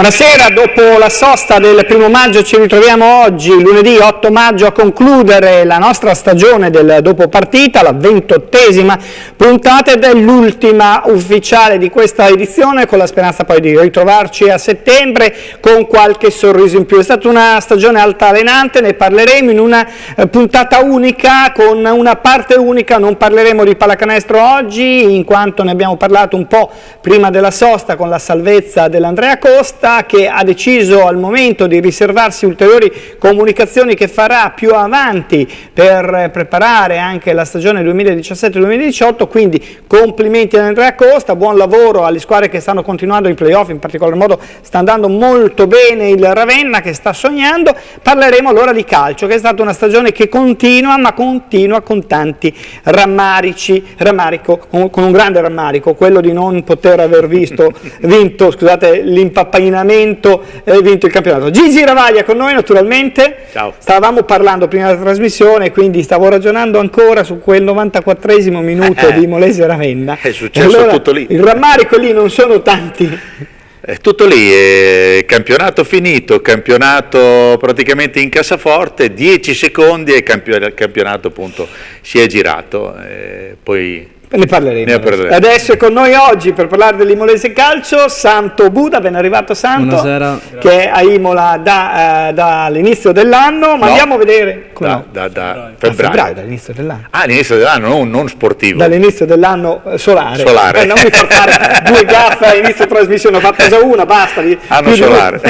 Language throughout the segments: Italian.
Buonasera, dopo la sosta del 1° maggio ci ritroviamo oggi, lunedì 8 maggio, a concludere la nostra stagione del dopo partita, la 28ª puntata ed è l'ultima ufficiale di questa edizione, con la speranza poi di ritrovarci a settembre con qualche sorriso in più. È stata una stagione altalenante, ne parleremo in una puntata unica, con una parte unica. Non parleremo di pallacanestro oggi, in quanto ne abbiamo parlato un po' prima della sosta con la salvezza dell'Andrea Costa, che ha deciso al momento di riservarsi ulteriori comunicazioni che farà più avanti per preparare anche la stagione 2017-2018, quindi complimenti ad Andrea Costa, buon lavoro alle squadre che stanno continuando i playoff, in particolar modo sta andando molto bene il Ravenna che sta sognando. Parleremo allora di calcio, che è stata una stagione che continua, ma continua con tanti rammarico, con un grande rammarico, quello di non poter aver vinto l'impappinamento e vinto il campionato. Gigi Ravaglia con noi naturalmente. Ciao. Stavamo parlando prima della trasmissione, quindi stavo ragionando ancora su quel 94esimo minuto di Molese Ravenna. È successo allora, tutto lì. Il rammarico lì non sono tanti. È tutto lì, campionato finito, campionato praticamente in cassaforte, 10 secondi e il campionato appunto si è girato, poi ne parleremo. Adesso è con noi oggi per parlare dell'Imolese Calcio Santo Buda. Ben arrivato Santo. Buonasera. Grazie. Che è a Imola dall'inizio dell'anno, ma andiamo a vedere da febbraio, dall'inizio dell'anno. Ah, all'inizio dell'anno, non sportivo. Dall'inizio dell'anno solare. Non mi fa fare due gaffe all'inizio trasmissione, ho fatto già una, basta. Anno solare.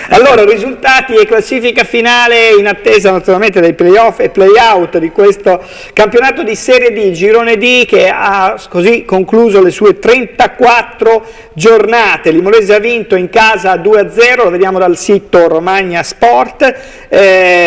Allora, risultati e classifica finale in attesa naturalmente dei playoff e playout di questo campionato di Serie D, Girone D, che ha così concluso le sue 34 giornate. L'Imolese ha vinto in casa 2-0, lo vediamo dal sito Romagna Sport,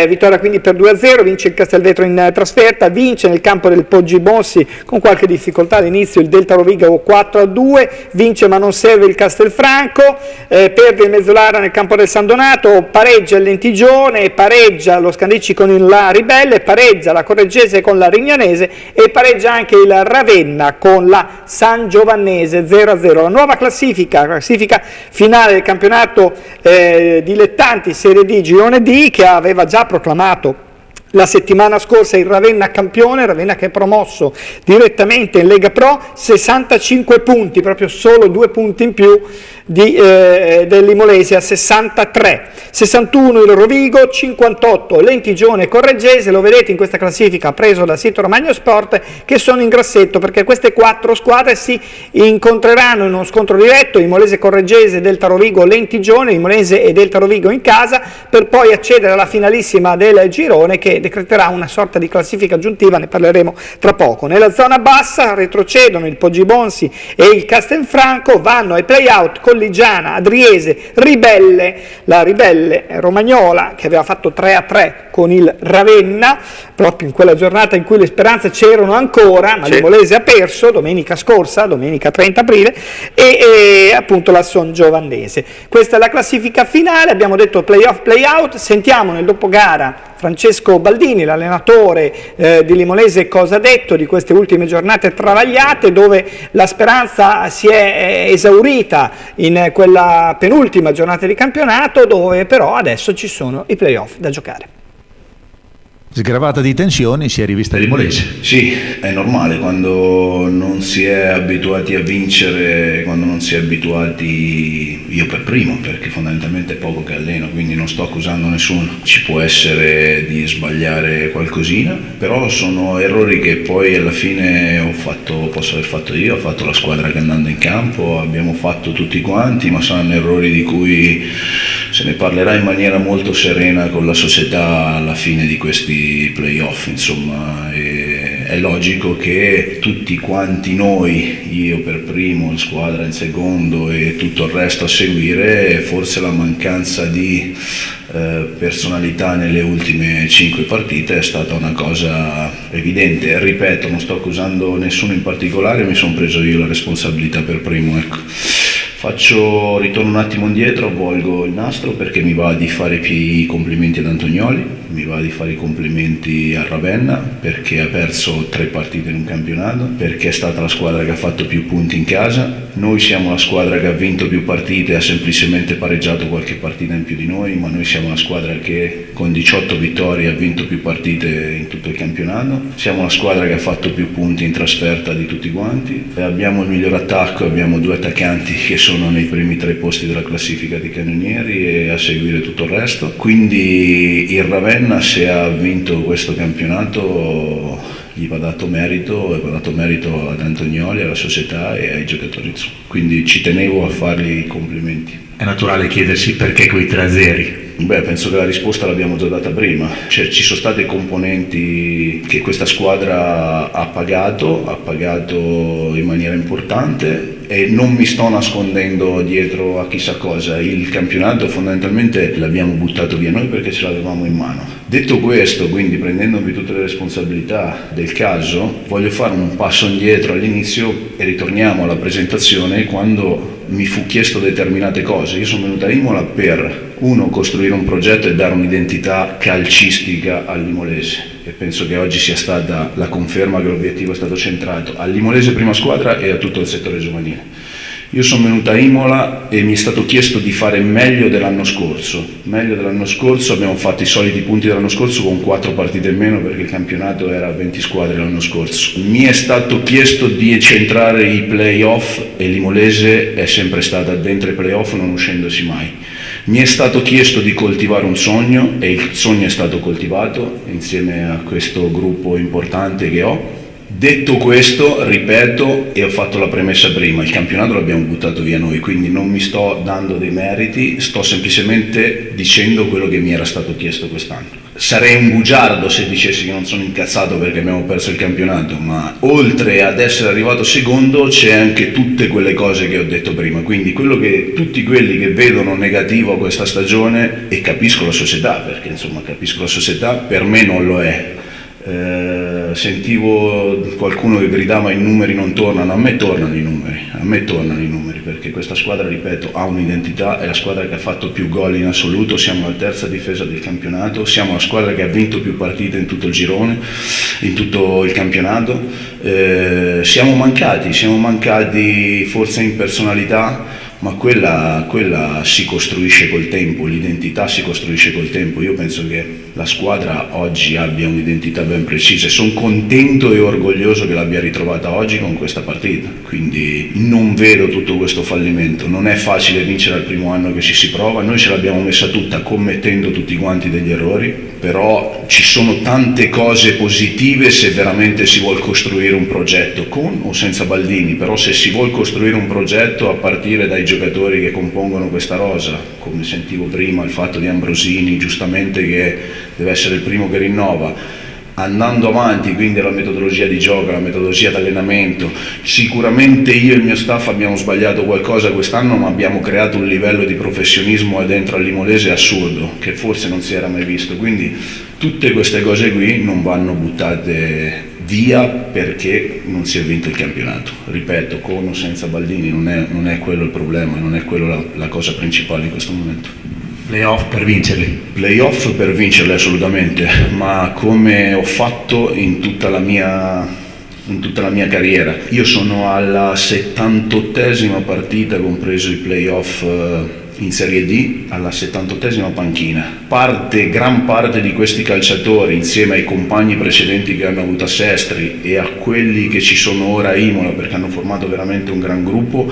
vittoria quindi per 2-0, vince il Castelvetro in trasferta, vince nel campo del Poggi Bossi con qualche difficoltà all'inizio il Delta Rovigo 4-2, vince ma non serve il Castelfranco, perde il Mezzolara nel campo del San Donato, pareggia il Lentigione, pareggia lo Scandicci con la Ribelle, pareggia la Correggese con la Rignanese e pareggia anche il Ravenna con la San Giovannese 0-0. La nuova classifica finale del campionato dilettanti Serie D Girone D, che aveva già proclamato la settimana scorsa il Ravenna campione, Ravenna che è promosso direttamente in Lega Pro, 65 punti, proprio solo 2 punti in più dell'Imolese a 63, 61 il Rovigo, 58 Lentigione e Correggese. Lo vedete in questa classifica preso dal sito Romagna Sport, che sono in grassetto perché queste 4 squadre si incontreranno in uno scontro diretto, Imolese Correggese, Delta Rovigo Lentigione, Imolese e Delta Rovigo in casa, per poi accedere alla finalissima del girone che decreterà una sorta di classifica aggiuntiva, ne parleremo tra poco. Nella zona bassa retrocedono il Poggi Bonsi e il Castelfranco, vanno ai play-out Colligiana, Adriese, Ribelle, la Ribelle Romagnola che aveva fatto 3-3 con il Ravenna, proprio in quella giornata in cui le speranze c'erano ancora, ma l'Imolese ha perso domenica scorsa, domenica 30 aprile, e appunto la San Giovannese. Questa è la classifica finale, abbiamo detto play-off, play-out. Sentiamo nel dopogara Francesco Baldini, l'allenatore di Limolese, cosa ha detto di queste ultime giornate travagliate, dove la speranza si è esaurita in quella penultima giornata di campionato, dove però adesso ci sono i playoff da giocare. Sgravata di tensioni, si è rivista Limolese. Sì, è normale quando non si è abituati a vincere, quando non si è abituati, io per primo, perché fondamentalmente è poco che alleno, quindi non sto accusando nessuno. Ci può essere di sbagliare qualcosina, però sono errori che poi alla fine posso aver fatto io, ho fatto la squadra che andando in campo, abbiamo fatto tutti quanti, ma saranno errori di cui se ne parlerà in maniera molto serena con la società alla fine di questi playoff. Insomma, è logico che tutti quanti noi, io per primo, la squadra in secondo e tutto il resto a seguire, forse la mancanza di personalità nelle ultime 5 partite è stata una cosa evidente. Ripeto, non sto accusando nessuno in particolare, mi sono preso io la responsabilità per primo, ecco. Ritorno un attimo indietro, avvolgo il nastro perché mi va di fare i complimenti ad Antonioli, mi va di fare i complimenti a Ravenna perché ha perso 3 partite in un campionato, perché è stata la squadra che ha fatto più punti in casa. Noi siamo la squadra che ha vinto più partite e ha semplicemente pareggiato qualche partita in più di noi, ma noi siamo la squadra che con 18 vittorie ha vinto più partite in tutto il campionato. Siamo la squadra che ha fatto più punti in trasferta di tutti quanti. Abbiamo il miglior attacco, abbiamo 2 attaccanti che sono nei primi 3 posti della classifica di cannonieri e a seguire tutto il resto. Quindi il Ravenna, se ha vinto questo campionato, gli va dato merito, e va dato merito ad Antonioli, alla società e ai giocatori. Quindi ci tenevo a fargli i complimenti. È naturale chiedersi perché quei 3-0. Beh, penso che la risposta l'abbiamo già data prima, cioè ci sono state componenti che questa squadra ha pagato in maniera importante e non mi sto nascondendo dietro a chissà cosa. Il campionato fondamentalmente l'abbiamo buttato via noi perché ce l'avevamo in mano. Detto questo, quindi prendendomi tutte le responsabilità del caso, voglio fare un passo indietro all'inizio e ritorniamo alla presentazione quando mi fu chiesto determinate cose. Io sono venuto a Imola per costruire un progetto e dare un'identità calcistica all'Imolese, e penso che oggi sia stata la conferma che l'obiettivo è stato centrato all'Imolese prima squadra e a tutto il settore giovanile. Io sono venuto a Imola e mi è stato chiesto di fare meglio dell'anno scorso. Meglio dell'anno scorso, abbiamo fatto i soliti punti dell'anno scorso con 4 partite in meno perché il campionato era 20 squadre l'anno scorso. Mi è stato chiesto di centrare i play-off e l'Imolese è sempre stata dentro i play-off, non uscendosi mai. Mi è stato chiesto di coltivare un sogno e il sogno è stato coltivato insieme a questo gruppo importante che ho. Detto questo, ripeto, e ho fatto la premessa prima, il campionato l'abbiamo buttato via noi, quindi non mi sto dando dei meriti, sto semplicemente dicendo quello che mi era stato chiesto quest'anno. Sarei un bugiardo se dicessi che non sono incazzato perché abbiamo perso il campionato, ma oltre ad essere arrivato secondo c'è anche tutte quelle cose che ho detto prima, quindi tutti quelli che vedono negativo questa stagione, e capisco la società, perché insomma capisco la società, per me non lo è. Sentivo qualcuno che gridava i numeri non tornano, a me tornano i numeri, perché questa squadra, ripeto, ha un'identità, è la squadra che ha fatto più gol in assoluto, siamo la terza difesa del campionato, siamo la squadra che ha vinto più partite in tutto il girone, in tutto il campionato. Siamo mancati forse in personalità, ma quella si costruisce col tempo, l'identità si costruisce col tempo. Io penso che la squadra oggi abbia un'identità ben precisa e sono contento e orgoglioso che l'abbia ritrovata oggi con questa partita, quindi non vedo tutto questo fallimento. Non è facile vincere al primo anno che ci si prova, noi ce l'abbiamo messa tutta commettendo tutti quanti degli errori, però ci sono tante cose positive se veramente si vuol costruire un progetto, con o senza Baldini, però se si vuol costruire un progetto a partire dai giocatori che compongono questa rosa, come sentivo prima il fatto di Ambrosini, giustamente, che deve essere il primo che rinnova, andando avanti quindi la metodologia di gioco, la metodologia di allenamento. Sicuramente io e il mio staff abbiamo sbagliato qualcosa quest'anno, ma abbiamo creato un livello di professionismo dentro all'Imolese assurdo, che forse non si era mai visto, quindi tutte queste cose qui non vanno buttate via perché non si è vinto il campionato. Ripeto, con o senza Baldini non è quello il problema, non è quello la cosa principale in questo momento. Playoff per vincerli? Playoff per vincerli assolutamente, ma come ho fatto in tutta la mia carriera. Io sono alla 78esima partita, compreso i playoff in Serie D, alla 78esima panchina. Gran parte di questi calciatori, insieme ai compagni precedenti che hanno avuto a Sestri e a quelli che ci sono ora a Imola, perché hanno formato veramente un gran gruppo,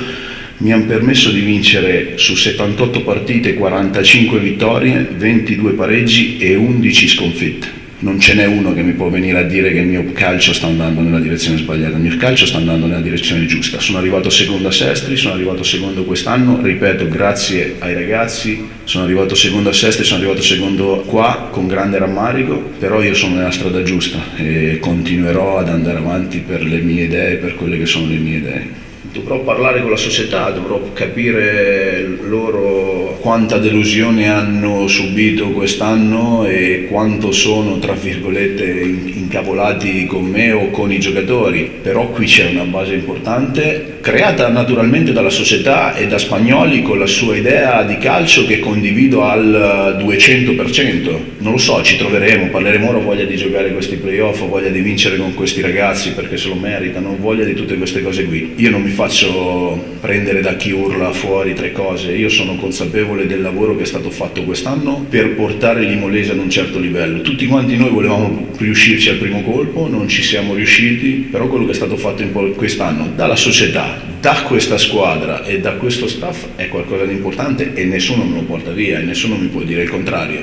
mi hanno permesso di vincere su 78 partite 45 vittorie, 22 pareggi e 11 sconfitte. Non ce n'è uno che mi può venire a dire che il mio calcio sta andando nella direzione sbagliata, il mio calcio sta andando nella direzione giusta. Sono arrivato secondo a Sestri, sono arrivato secondo quest'anno, ripeto, grazie ai ragazzi, sono arrivato secondo a Sestri, sono arrivato secondo qua con grande rammarico, però io sono nella strada giusta e continuerò ad andare avanti per le mie idee, per quelle che sono le mie idee. dovrò parlare con la società, dovrò capire loro quanta delusione hanno subito quest'anno e quanto sono, tra virgolette, incavolati con me o con i giocatori. Però qui c'è una base importante, creata naturalmente dalla società e da Spagnoli con la sua idea di calcio che condivido al 200%. Non lo so, ci troveremo, parleremo ora, voglia di giocare questi playoff, voglia di vincere con questi ragazzi perché se lo meritano, voglia di tutte queste cose qui. Io non mi faccio prendere da chi urla fuori 3 cose, io sono consapevole del lavoro che è stato fatto quest'anno per portare l'Imolese ad un certo livello. Tutti quanti noi volevamo riuscirci al primo colpo, non ci siamo riusciti, però quello che è stato fatto quest'anno dalla società, da questa squadra e da questo staff è qualcosa di importante e nessuno me lo porta via e nessuno mi può dire il contrario.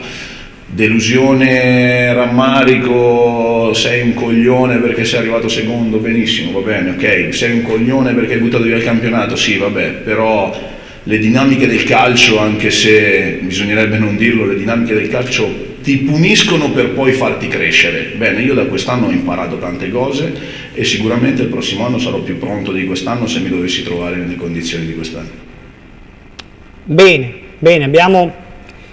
Delusione, rammarico, sei un coglione perché sei arrivato secondo, benissimo, va bene, ok, sei un coglione perché hai buttato via il campionato, sì, vabbè, però le dinamiche del calcio, anche se bisognerebbe non dirlo, le dinamiche del calcio ti puniscono per poi farti crescere. Bene, io da quest'anno ho imparato tante cose e sicuramente il prossimo anno sarò più pronto di quest'anno se mi dovessi trovare nelle condizioni di quest'anno. Bene, bene, abbiamo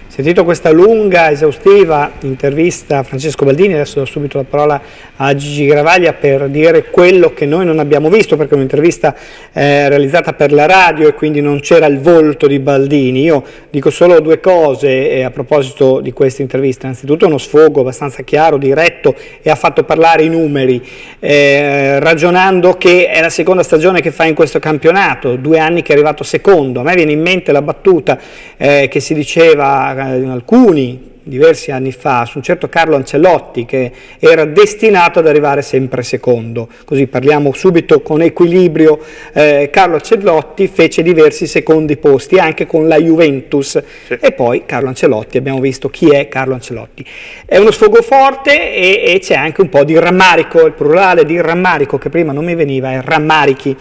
sentito questa lunga, esaustiva intervista a Francesco Baldini. Adesso do subito la parola a Gigi Gravaglia per dire quello che noi non abbiamo visto, perché è un'intervista realizzata per la radio e quindi non c'era il volto di Baldini. Io dico solo 2 cose a proposito di questa intervista. Innanzitutto uno sfogo abbastanza chiaro, diretto, e ha fatto parlare i numeri, ragionando che è la seconda stagione che fa in questo campionato, 2 anni che è arrivato secondo. A me viene in mente la battuta che si diceva alcuni diversi anni fa su un certo Carlo Ancelotti, che era destinato ad arrivare sempre secondo. Così parliamo subito con equilibrio. Carlo Ancelotti fece diversi secondi posti anche con la Juventus, sì. E poi Carlo Ancelotti, abbiamo visto chi è Carlo Ancelotti. È uno sfogo forte e c'è anche un po' di rammarico, il plurale di rammarico che prima non mi veniva è rammarichi,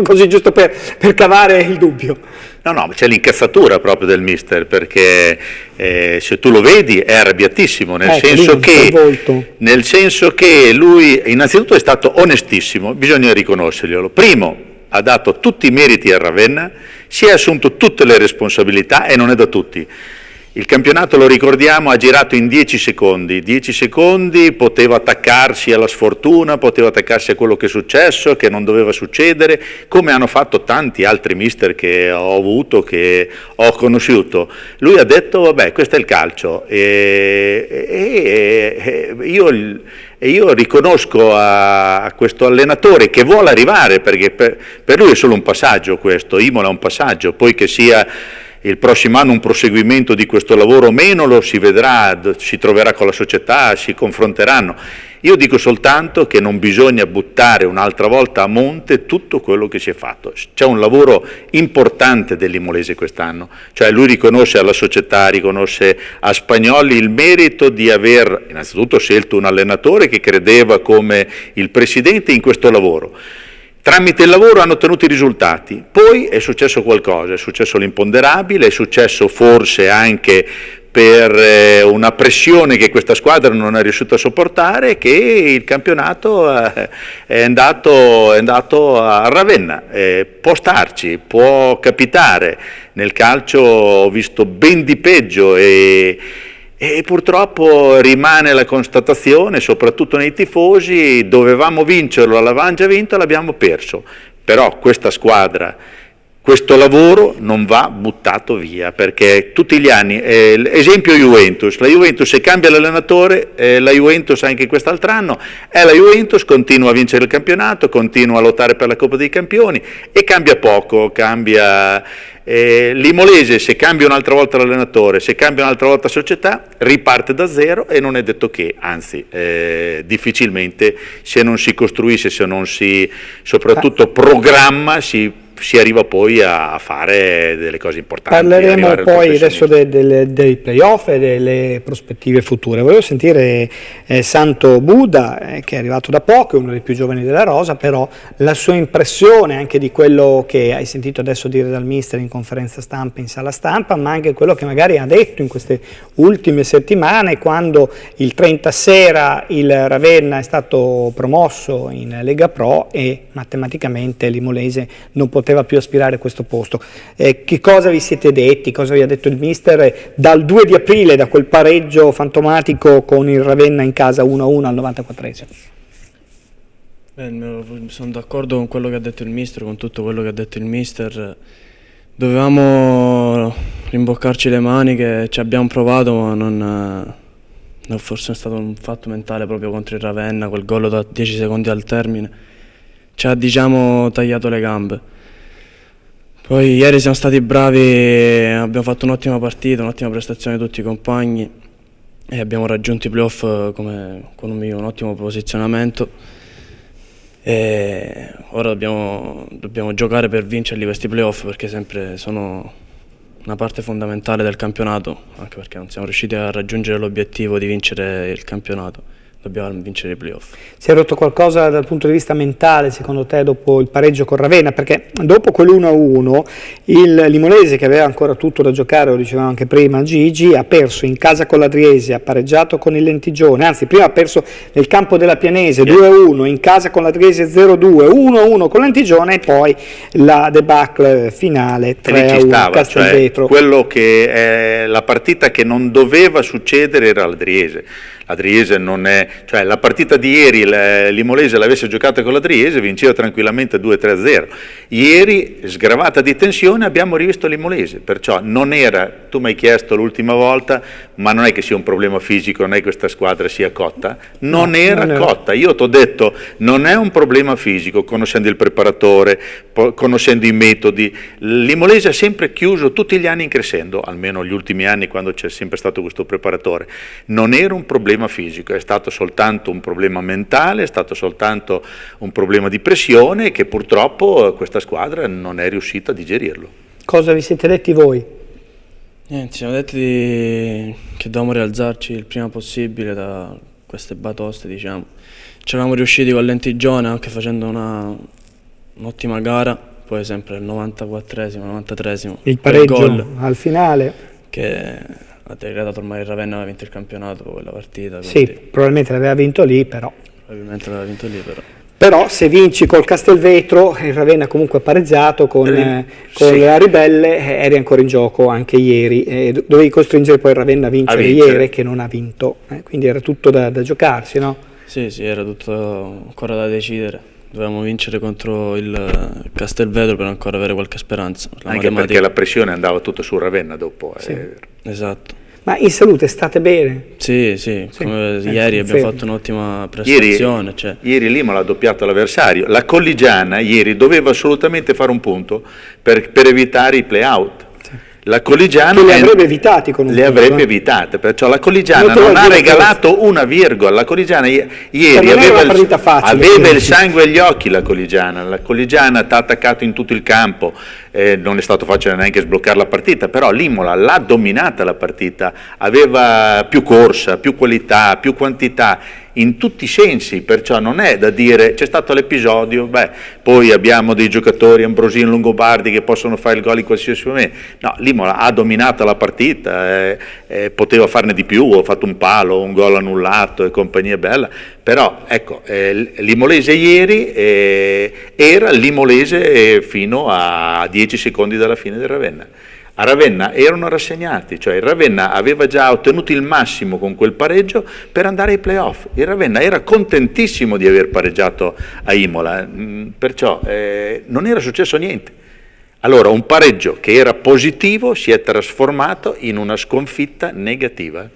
così giusto per cavare il dubbio. No, c'è l'incazzatura proprio del mister, perché se tu lo vedi è arrabbiatissimo, nel senso che lui innanzitutto è stato onestissimo, bisogna riconoscerglielo. Primo, ha dato tutti i meriti a Ravenna, si è assunto tutte le responsabilità e non è da tutti. Il campionato, lo ricordiamo, ha girato in 10 secondi, 10 secondi, poteva attaccarsi alla sfortuna, poteva attaccarsi a quello che è successo, che non doveva succedere, come hanno fatto tanti altri mister che ho avuto, che ho conosciuto. Lui ha detto, vabbè, questo è il calcio, io riconosco a questo allenatore che vuole arrivare, perché per lui è solo un passaggio questo, Imola è un passaggio, poi che sia il prossimo anno un proseguimento di questo lavoro o meno lo si vedrà, si troverà con la società, si confronteranno. Io dico soltanto che non bisogna buttare un'altra volta a monte tutto quello che si è fatto. C'è un lavoro importante dell'Imolese quest'anno, cioè lui riconosce alla società, riconosce a Spagnoli il merito di aver innanzitutto scelto un allenatore che credeva come il presidente in questo lavoro. Tramite il lavoro hanno ottenuto i risultati, poi è successo qualcosa, è successo l'imponderabile, è successo forse anche per una pressione che questa squadra non è riuscita a sopportare, che il campionato è andato a Ravenna. Può starci, può capitare, nel calcio ho visto ben di peggio e purtroppo rimane la constatazione, soprattutto nei tifosi, dovevamo vincerlo, l'avevamo già vinto, l'abbiamo perso. Però questa squadra, questo lavoro non va buttato via, perché tutti gli anni, esempio Juventus, la Juventus se cambia l'allenatore, la Juventus anche quest'altro anno, è la Juventus, continua a vincere il campionato, continua a lottare per la Coppa dei Campioni e cambia poco, cambia... L'Imolese se cambia un'altra volta l'allenatore, se cambia un'altra volta la società, riparte da zero e non è detto che, anzi difficilmente se non si costruisce, se non si soprattutto programma, si si arriva poi a fare delle cose importanti. Parleremo poi adesso dei playoff e delle prospettive future. Volevo sentire Santo Buda, che è arrivato da poco, è uno dei più giovani della rosa, però la sua impressione anche di quello che hai sentito adesso dire dal mister in conferenza stampa, in sala stampa, ma anche quello che magari ha detto in queste ultime settimane, quando il 30 sera il Ravenna è stato promosso in Lega Pro e matematicamente l'Imolese non poteva più aspirare a questo posto. Che cosa vi siete detti, cosa vi ha detto il mister dal 2 di aprile, da quel pareggio fantomatico con il Ravenna in casa 1-1 al 94esimo? Sono d'accordo con quello che ha detto il mister, con tutto quello che ha detto il mister. Dovevamo rimboccarci le maniche, ci abbiamo provato, ma forse è stato un fatto mentale proprio contro il Ravenna, quel gol da 10 secondi al termine ci ha, diciamo, tagliato le gambe. Poi ieri siamo stati bravi, abbiamo fatto un'ottima partita, un'ottima prestazione di tutti i compagni e abbiamo raggiunto i playoff con un ottimo posizionamento. E ora dobbiamo giocare per vincerli questi playoff, perché sempre sono una parte fondamentale del campionato, anche perché non siamo riusciti a raggiungere l'obiettivo di vincere il campionato. Dobbiamo vincere i playoff. Si è rotto qualcosa dal punto di vista mentale, secondo te, dopo il pareggio con Ravenna? Perché dopo quell'1-1 l'Imolese, che aveva ancora tutto da giocare, lo dicevamo anche prima Gigi, ha perso in casa con l'Adriese, ha pareggiato con il Lentigione, anzi prima ha perso nel campo della Pianese 2-1, in casa con l'Adriese 0-2, 1-1 con l'Lentigione e poi la debacle finale 3-1, calcio al vetro. Quello che è la partita che non doveva succedere era l'Adriese. L'Adriese non è, cioè la partita di ieri l'Imolese l'avesse giocata con l'Adriese vinceva tranquillamente 2-3-0. Ieri, sgravata di tensione, abbiamo rivisto l'Imolese, perciò non era, tu mi hai chiesto l'ultima volta, ma non è che sia un problema fisico, non è che questa squadra sia cotta, non era cotta. Io ti ho detto, non è un problema fisico, conoscendo il preparatore, conoscendo i metodi. L'Imolese ha sempre chiuso tutti gli anni in crescendo, almeno gli ultimi anni quando c'è sempre stato questo preparatore. Non era un problema fisico, è stato soltanto un problema mentale, è stato soltanto un problema di pressione che purtroppo questa squadra non è riuscita a digerirlo. Cosa vi siete detti voi? Ci siamo detti che dovevamo rialzarci il prima possibile da queste batoste, diciamo. Ci eravamo riusciti con Lentigione anche facendo un'ottima gara, poi sempre il 94esimo, 93esimo. Il pareggio al finale. Che ha decretato ormai il Ravenna aveva vinto il campionato per quella partita. Sì, probabilmente l'aveva vinto lì, però. Probabilmente l'aveva vinto lì, però. Però se vinci col Castelvetro, il Ravenna comunque pareggiato con la Ribelle, eri ancora in gioco anche ieri, dovevi costringere poi il Ravenna a vincere ieri, che non ha vinto, quindi era tutto da giocarsi, no? Sì, era tutto ancora da decidere, dovevamo vincere contro il Castelvetro per ancora avere qualche speranza. Anche perché la pressione andava tutto su Ravenna dopo. Sì, esatto. Ma in salute state bene? Sì, come ieri abbiamo fatto un'ottima prestazione. Ieri L'Imola ha doppiato l'avversario. La Colligiana ieri doveva assolutamente fare un punto per evitare i play-out. La Colligiana li avrebbe evitati con un le avrebbe evitate, perciò la Colligiana non ha regalato una virgola. La Colligiana ieri aveva il sangue agli occhi. La Colligiana ti ha attaccato in tutto il campo, non è stato facile neanche sbloccare la partita, però l'Imola l'ha dominata la partita, aveva più corsa, più qualità, più quantità in tutti i sensi, perciò non è da dire c'è stato l'episodio, poi abbiamo dei giocatori Ambrosino, Longobardi che possono fare il gol in qualsiasi momento. No, l'Imola ha dominato la partita, poteva farne di più, ha fatto un palo, un gol annullato e compagnia bella, però ecco, l'Imolese ieri era l'Imolese fino a 10 secondi dalla fine del Ravenna. A Ravenna erano rassegnati, cioè il Ravenna aveva già ottenuto il massimo con quel pareggio per andare ai playoff. Il Ravenna era contentissimo di aver pareggiato a Imola, perciò non era successo niente. Allora un pareggio che era positivo si è trasformato in una sconfitta negativa.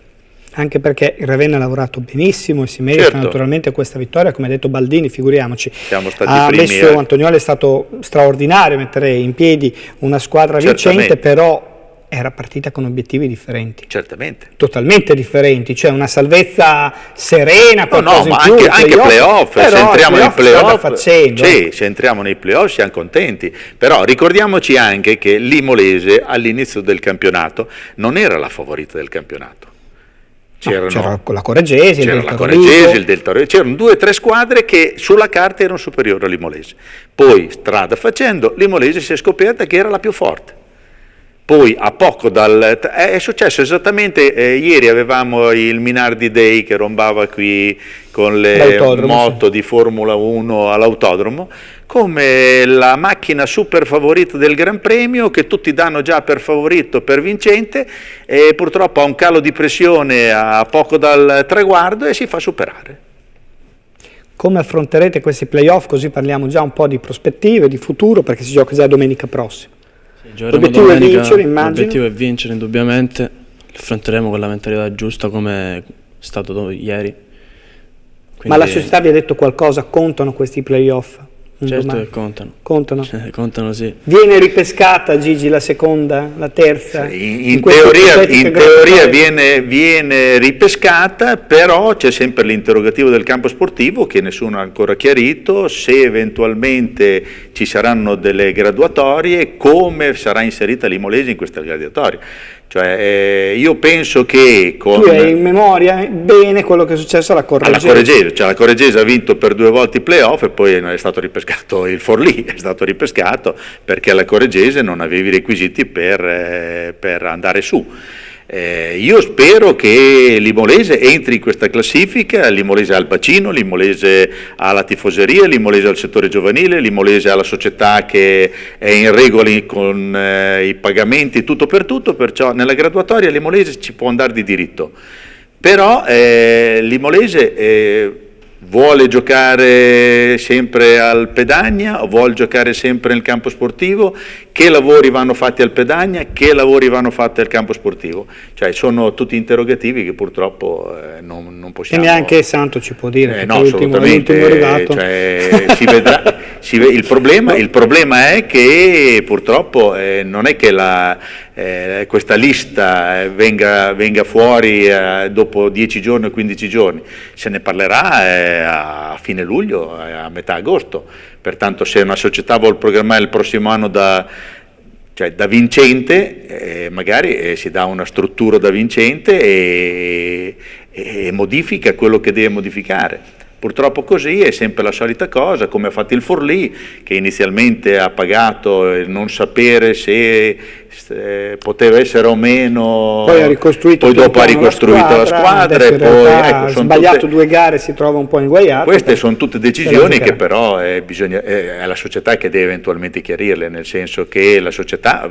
Anche perché il Ravenna ha lavorato benissimo e si merita naturalmente questa vittoria, come ha detto Baldini, figuriamoci. Siamo stati primi. Antonioli è stato straordinario mettere in piedi una squadra vincente, però era partita con obiettivi differenti. Certamente. Totalmente differenti, cioè una salvezza serena, qualcosa ma in più, anche playoff, se entriamo nei playoff, sì, se entriamo nei playoff siamo contenti, però ricordiamoci anche che l'Imolese all'inizio del campionato non era la favorita del campionato. C'era la Correggese, il Delta Rovigo, c'erano 2 o 3 squadre che sulla carta erano superiori all'Imolese, poi strada facendo l'Imolese si è scoperta che era la più forte. Poi a poco è successo esattamente, ieri avevamo il Minardi Day che rombava qui con le moto di Formula 1 all'autodromo, come la macchina super favorita del Gran Premio che tutti danno già per favorito, per vincente, e purtroppo ha un calo di pressione a poco dal traguardo e si fa superare. Come affronterete questi playoff? Così parliamo già un po' di prospettive, di futuro, perché si gioca già domenica prossima. L'obiettivo è vincere, immagino. L'obiettivo è vincere, indubbiamente. Lo affronteremo con la mentalità giusta come è stato ieri. Quindi... Ma la società vi ha detto qualcosa? Contano questi playoff? Certo che contano. Contano? Contano, sì. Viene ripescata, Gigi, la seconda, la terza? In teoria viene ripescata, però c'è sempre l'interrogativo del campo sportivo che nessuno ha ancora chiarito, se eventualmente ci saranno delle graduatorie, come sarà inserita l'Imolese in queste graduatorie. Cioè, io penso che con... Tu hai in memoria bene quello che è successo alla Correggese. La Correggese ha vinto per 2 volte i playoff e poi è stato ripescato il Forlì, è stato ripescato perché la Correggese non aveva i requisiti per andare su. Io spero che l'Imolese entri in questa classifica, l'Imolese ha il bacino, l'Imolese ha la tifoseria, l'Imolese ha il settore giovanile, l'Imolese ha la società che è in regola con i pagamenti, tutto per tutto, perciò nella graduatoria l'Imolese ci può andare di diritto. Però l'Imolese vuole giocare sempre al Pedagna o vuole giocare sempre nel campo sportivo? Che lavori vanno fatti al Pedagna? Che lavori vanno fatti al campo sportivo? Cioè sono tutti interrogativi che purtroppo non possiamo... E neanche Santo ci può dire, no, assolutamente, cioè, si vedrà. Il problema è che purtroppo non è che questa lista venga fuori dopo 10 giorni o 15 giorni, se ne parlerà a fine luglio, a metà agosto. Pertanto se una società vuole programmare il prossimo anno da vincente, magari si dà una struttura da vincente e modifica quello che deve modificare. Purtroppo così è sempre la solita cosa, come ha fatto il Forlì, che inizialmente ha pagato non sapere se poteva essere o meno, poi dopo ha ricostruito la squadra e poi ha sbagliato 2 gare, si trova un po' inguaiato. Queste sono tutte decisioni che però è la società che deve eventualmente chiarirle, nel senso che la società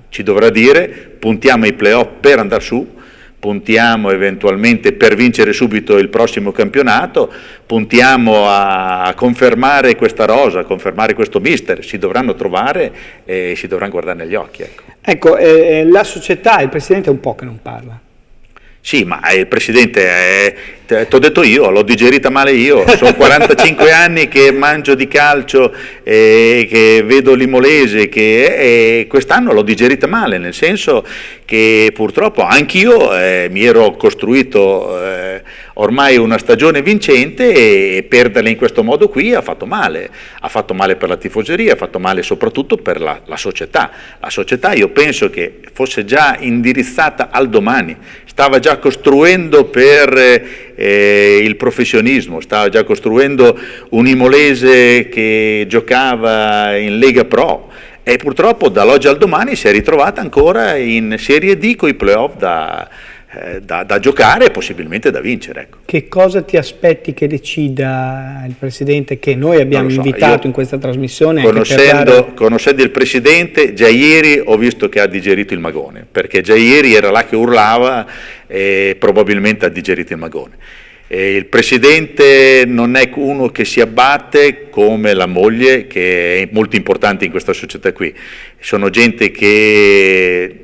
ci dovrà dire puntiamo ai playoff per andare su, puntiamo eventualmente per vincere subito il prossimo campionato, puntiamo a confermare questa rosa, a confermare questo mister, si dovranno trovare e si dovranno guardare negli occhi. Ecco, la società, il presidente è un po' che non parla. Sì, ma il presidente, t'ho detto io, l'ho digerita male io, sono 45 anni che mangio di calcio e che vedo l'Imolese, e quest'anno l'ho digerita male, nel senso che purtroppo anch'io mi ero costruito ormai una stagione vincente e perderla in questo modo qui ha fatto male per la tifoseria, ha fatto male soprattutto per la società. La società io penso che fosse già indirizzata al domani, stava già costruendo per il professionismo, stava già costruendo un Imolese che giocava in Lega Pro e purtroppo dall'oggi al domani si è ritrovata ancora in Serie D con i playoff da giocare e possibilmente da vincere. Ecco. Che cosa ti aspetti che decida il Presidente che noi abbiamo invitato in questa trasmissione? Conoscendo il Presidente, già ieri ho visto che ha digerito il magone, perché già ieri era là che urlava e probabilmente ha digerito il magone. Il Presidente non è uno che si abbatte come la moglie, che è molto importante in questa società qui. Sono gente che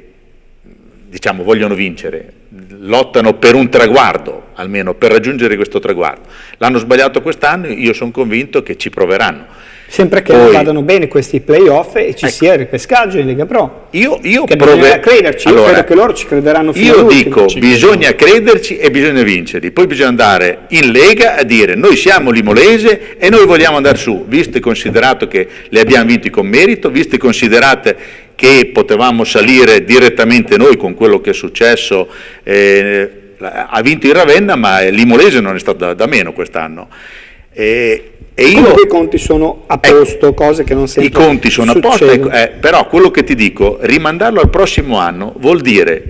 vogliono vincere, lottano per un traguardo, almeno per raggiungere questo traguardo. L'hanno sbagliato quest'anno, io sono convinto che ci proveranno. Sempre che Poi, vadano bene questi playoff e ci sia il ripescaggio in Lega Pro. Io che bisogna crederci, io credo che loro ci crederanno fino Io all'ultimo. dico, bisogna crederci e bisogna vincerli, poi bisogna andare in Lega a dire noi siamo Limolese e noi vogliamo andare su, visto e considerato che li abbiamo vinti con merito, visto e considerate che potevamo salire direttamente noi con quello che è successo, ha vinto il Ravenna, ma Limolese non è stato da meno quest'anno. E comunque i conti sono a posto, cose che non sempre i conti sono a posto, però quello che ti dico, rimandarlo al prossimo anno vuol dire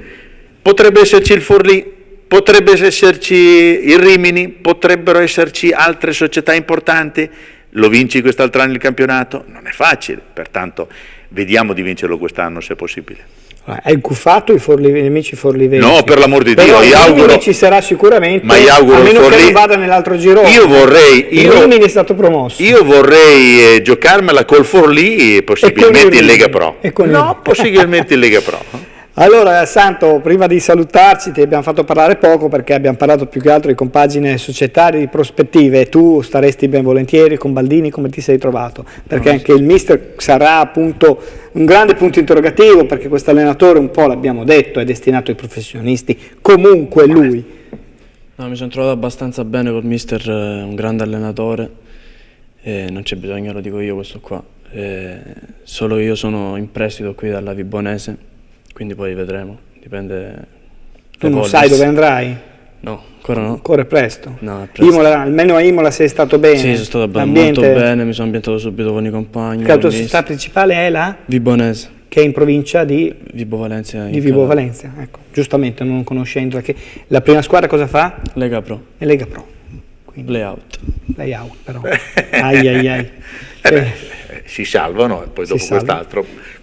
potrebbe esserci il Forlì, potrebbe esserci il Rimini, potrebbero esserci altre società importanti. Lo vinci quest'altro anno il campionato? Non è facile, pertanto vediamo di vincerlo quest'anno se è possibile. È il Cuffato, i nemici forlivesi. No, per l'amor di Dio, però io auguro, ci sarà sicuramente, ma io auguro a meno che non vada nell'altro girone. Il Rimini è stato promosso. Io vorrei giocarmela col Forlì e possibilmente in Lega Pro. Possibilmente in Lega Pro. Allora Santo, prima di salutarci ti abbiamo fatto parlare poco perché abbiamo parlato più che altro di compagine societarie, di prospettive. Tu staresti ben volentieri con Baldini, come ti sei trovato? Perché anche il mister sarà appunto un grande punto interrogativo, perché questo allenatore, un po' l'abbiamo detto, è destinato ai professionisti, comunque lui. No, mi sono trovato abbastanza bene col mister, un grande allenatore, non c'è bisogno, lo dico io questo qua, solo io sono in prestito qui dalla Vibonese, quindi poi vedremo, dipende. Tu non sai dove andrai? No, ancora no. Ancora è presto? No, è presto. Imola, almeno a Imola sei stato bene? Sì, sono stato molto bene, mi sono ambientato subito con i compagni. Perché la tua società principale è la? Vibonese. Che è in provincia di? Vibo Valencia. Di Vibo Valencia, ecco, giustamente non conoscendo. Perché la prima squadra cosa fa? Lega Pro. È Lega Pro. Playout. Playout però. Ai. Si salvano e poi dopo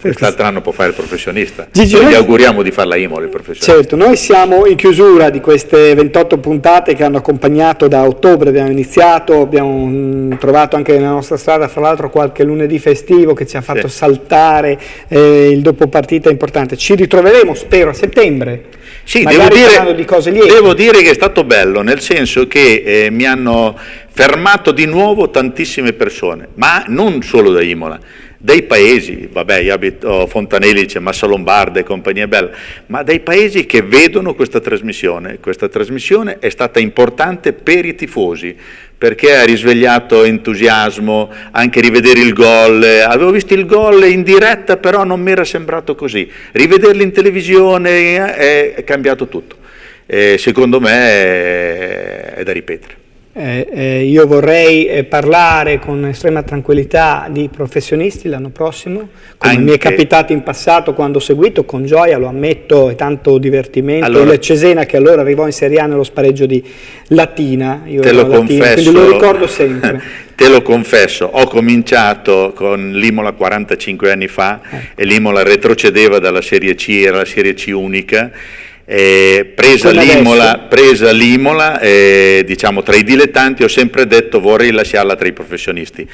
quest'altro anno può fare il professionista. Gigi, noi gli auguriamo di farla Imola il professionista. Certo, noi siamo in chiusura di queste 28 puntate che hanno accompagnato da ottobre, abbiamo iniziato, abbiamo trovato anche nella nostra strada fra l'altro qualche lunedì festivo che ci ha fatto saltare il dopo partita importante. Ci ritroveremo spero a settembre. Sì, devo dire che è stato bello, nel senso che mi hanno fermato di nuovo tantissime persone, ma non solo da Imola, dai paesi, vabbè io abito a Fontanelli, c'è Massa Lombarda e compagnia bella, ma dai paesi che vedono questa trasmissione è stata importante per i tifosi, perché ha risvegliato entusiasmo, anche rivedere il gol, avevo visto il gol in diretta però non mi era sembrato così, rivederlo in televisione è cambiato tutto, secondo me è da ripetere. Io vorrei parlare con estrema tranquillità di professionisti l'anno prossimo, come mi è capitato in passato quando ho seguito con gioia, lo ammetto, e tanto divertimento, il Cesena che allora arrivò in Serie A nello spareggio di Latina, te lo confesso, quindi lo ricordo sempre. Te lo confesso, ho cominciato con l'Imola 45 anni fa e l'Imola retrocedeva dalla Serie C, era la Serie C unica. Presa l'Imola, diciamo tra i dilettanti ho sempre detto vorrei lasciarla tra i professionisti.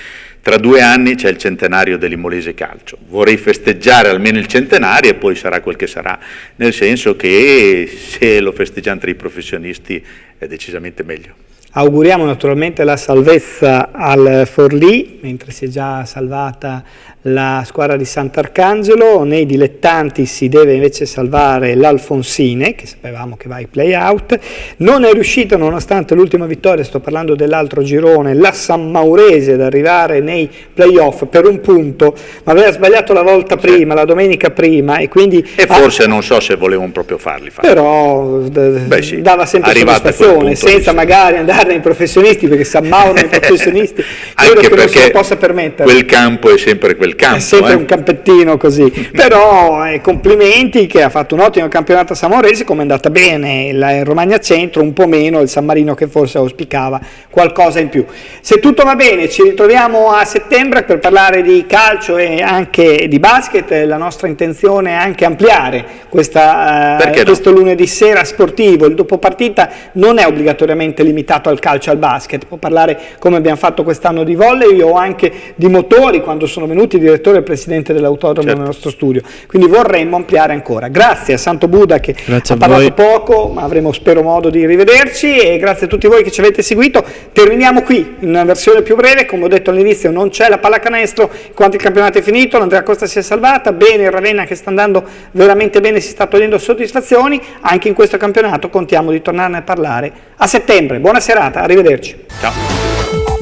Tra 2 anni c'è il centenario dell'Imolese Calcio, vorrei festeggiare almeno il centenario e poi sarà quel che sarà, nel senso che se lo festeggiamo tra i professionisti è decisamente meglio. Auguriamo naturalmente la salvezza al Forlì, mentre si è già salvata la squadra di Sant'Arcangelo. Nei dilettanti si deve invece salvare l'Alfonsine, che sapevamo che va ai play-out. Non è riuscita, nonostante l'ultima vittoria, sto parlando dell'altro girone, la San Maurese ad arrivare nei play-off per un punto, ma aveva sbagliato la volta prima, la domenica prima, e quindi... E forse non so se volevano proprio farli. Però dava sempre soddisfazione, senza magari andare nei professionisti, perché San Mauro nei professionisti credo che non se lo possa permettere. Quel campo è sempre quel campo, è sempre un campettino così. Però complimenti, che ha fatto un ottimo campionato a San Maurese, come è andata bene il Romagna Centro, un po' meno il San Marino, che forse auspicava qualcosa in più. Se tutto va bene ci ritroviamo a settembre per parlare di calcio e anche di basket. La nostra intenzione è anche ampliare questo lunedì sera sportivo. Il dopo partita non è obbligatoriamente limitato al calcio, al basket, può parlare, come abbiamo fatto quest'anno, di volley o anche di motori, quando sono venuti multidirettore e presidente dell'Autodromo nel nostro studio, quindi vorremmo ampliare ancora. Grazie a Santo Buda che ha parlato poco, ma avremo spero modo di rivederci, e grazie a tutti voi che ci avete seguito. Terminiamo qui in una versione più breve, come ho detto all'inizio non c'è la pallacanestro, quanto il campionato è finito, l'Andrea Costa si è salvata, bene il Ravenna che sta andando veramente bene, si sta togliendo soddisfazioni, anche in questo campionato contiamo di tornarne a parlare a settembre. Buona serata, arrivederci. Ciao.